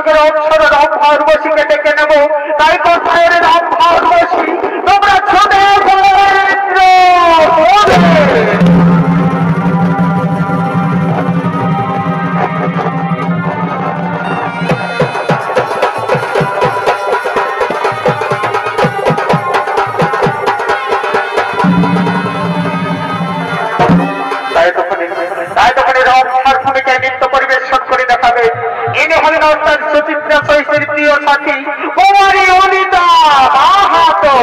নাটকের অক্ষর রম্ভা উর্বশীকে ডেকে নেব। তাই কোথায় রম্ভা উর্বশী, তোমরা ছুটে এসো ইন্দ্র মোদে। নৃত্য পরিবেশন করে দেখাবে। ইনি হলেন অর্থাৎ সুচিত্রা সহিতের প্রিয় সাথী কুমারী অনিতা মাহাতো।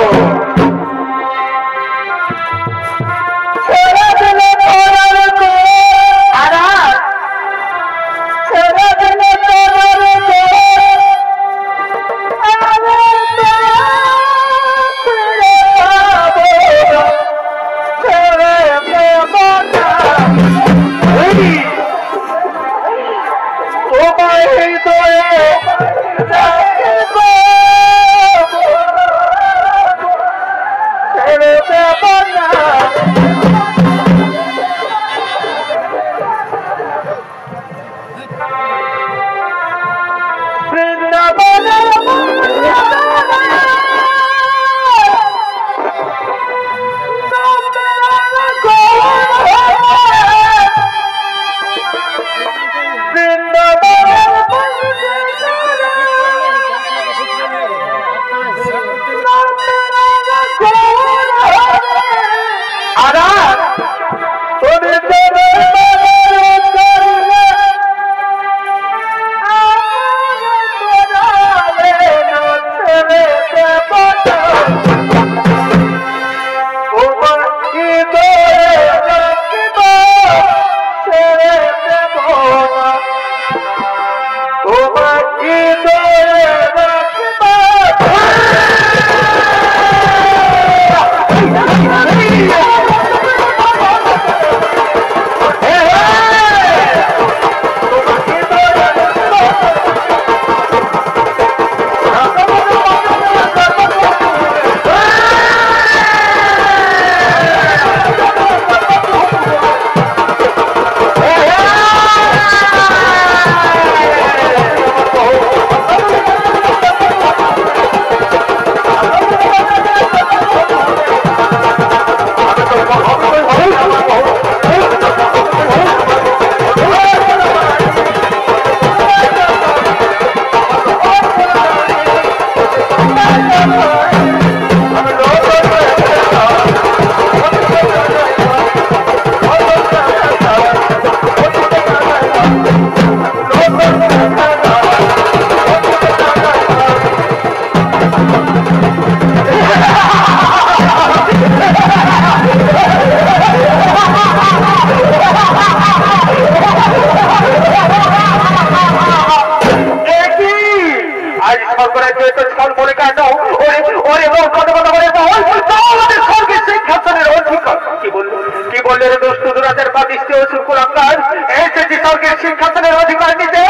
সিংহাসনের অধিকার নিতে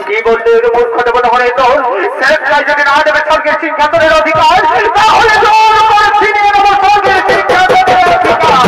কি বললে মূর্খ দেবতা মনে তো যদি না দেবে স্বর্গের সিংহাসনের অধিকার, তাহলে ছিনিয়ে নেব স্বর্গের সিংহাসনের অধিকার।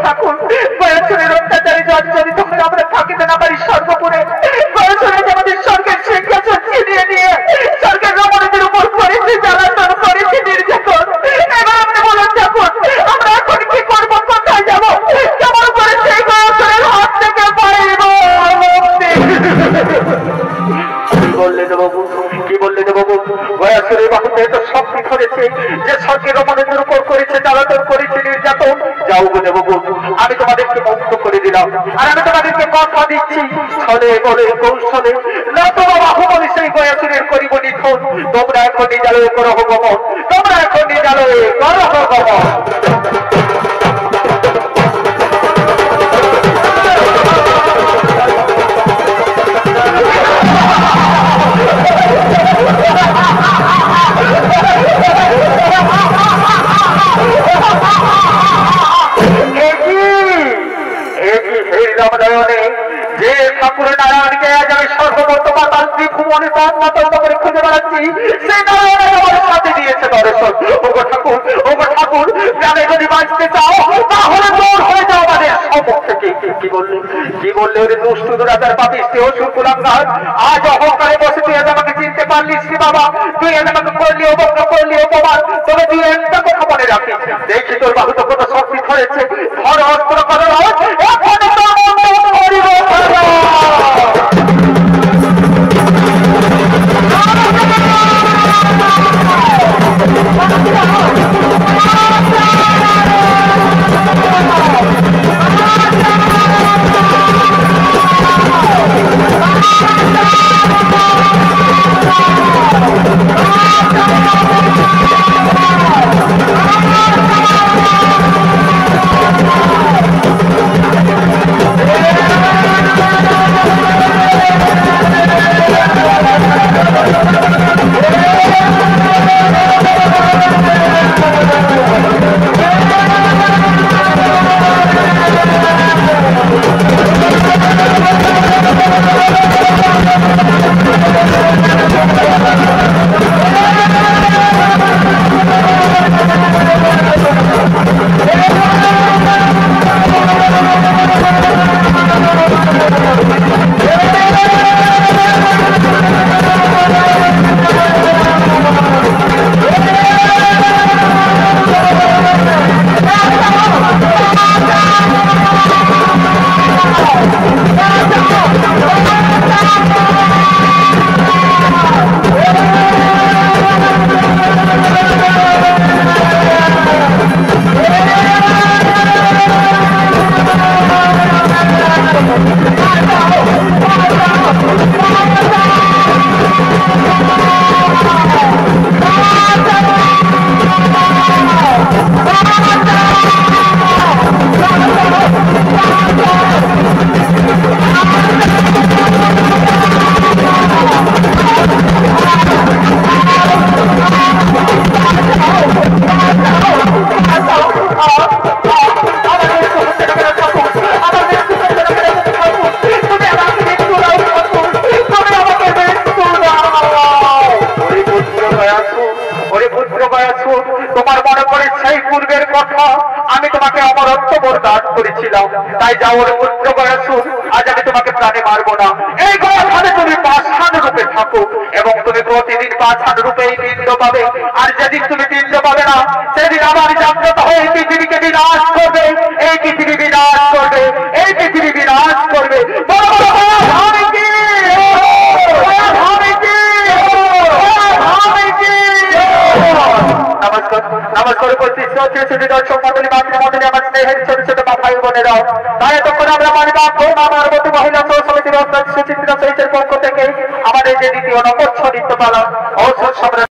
ঠাকুর বয়সের অত্যাচারী জর্জরিত হয়ে আমরা থাকিতে না পারি স্বর্গপুরে। বয়সের আমাদের স্বর্গের সিংহাসন ছিনিয়ে নিয়ে স্বর্গের রমণীদের উপর করেছে জ্বালাতন, করেছে নির্যাতন। এবার আপনি বলুন ঠাকুর, আমরা এখন কি করবো, কোথায় যাবো, কেমন করে সেই বয়সের হাত থেকে পাইব মুক্তি? কি বললেন বাবু, কি বললেন বাবু? বয়সের বাহুতে এত শক্তি ধরেছে যে স্বর্গের রমণীদের উপর করেছে জ্বালাতন, করেছে নির্যাতন। যাও বলে বাবু, আমি তোমাদেরকে মুক্ত করে দিলাম। আর আমি তোমাদেরকে কথা দিচ্ছি, ছলে বলে কৌশলে নতুবা বাহুবলী সেই বয়সের করিব নিধন। তোমরা এখন নিজালয়ে করো গমন, তোমরা এখন নিজালয়ে করো গমন। যে ঠাকুর নারায়ণকে আজ আমি সর্বমত মাতাল ত্রিভুবনে তন্মাতন্ত করে খুঁজে বেড়াচ্ছি, সেই নারায়ণ আমার সাথে দিয়েছে দর্শন। ওগো ঠাকুর, ওগো ঠাকুর, গ্রামে যদি বাঁচতে চাও তাহলে দূর হয়ে যাও আমাদের সম্মুখ থেকে। কি বললে, কি বললে ওরে দুষ্টু দুরাচার পাপিষ্টি অসুর কুলাঙ্গার? আজ অহংকারে বসে তুই আজ আমাকে চিনতে পারলিস রে বাবা? তুই আজ আমাকে করলি অবজ্ঞ, করলি অপমান। তবে তুই একটা কথা মনে রাখিস, দেখি তোর বাহু তো কত শক্তি ধরেছে। ধর অস্ত্র করো, এখন তোর মন্দ করিব। তোমার মনে পড়ে সেই পূর্বের কথা? আমি তোমাকে অমরত্ব বরদান করেছিলাম, তাই যাও পুত্র বয়সু, আজ আমি তোমাকে প্রাণে মারবো না। এই গয়াখানে তুমি পাষাণ রূপে থাকো এবং তুমি প্রতিদিন পাষাণ রূপে এই পিণ্ড পাবে। আর যেদিন তুমি পিণ্ড পাবে না, সেদিন আমার জাগ্রত হয়ে এই পৃথিবীকে বিনাশ করবে, এই পৃথিবী বিনাশ করবে, এই পৃথিবী বিনাশ করবে। নমস্কার উপস্থিত দর্শক মন্ডলী, মাতৃমন্ডলী, আমার স্নেহের ছোট ছোট ভাই বোনেরাও, তাই এতক্ষণ আমরা মানবাম আমার মতো মহিলা সমিতির সুচিত্রা সহিতের পক্ষ থেকে আমাদের যে দ্বিতীয় নবচ্ছ নৃত্যপালা অবসর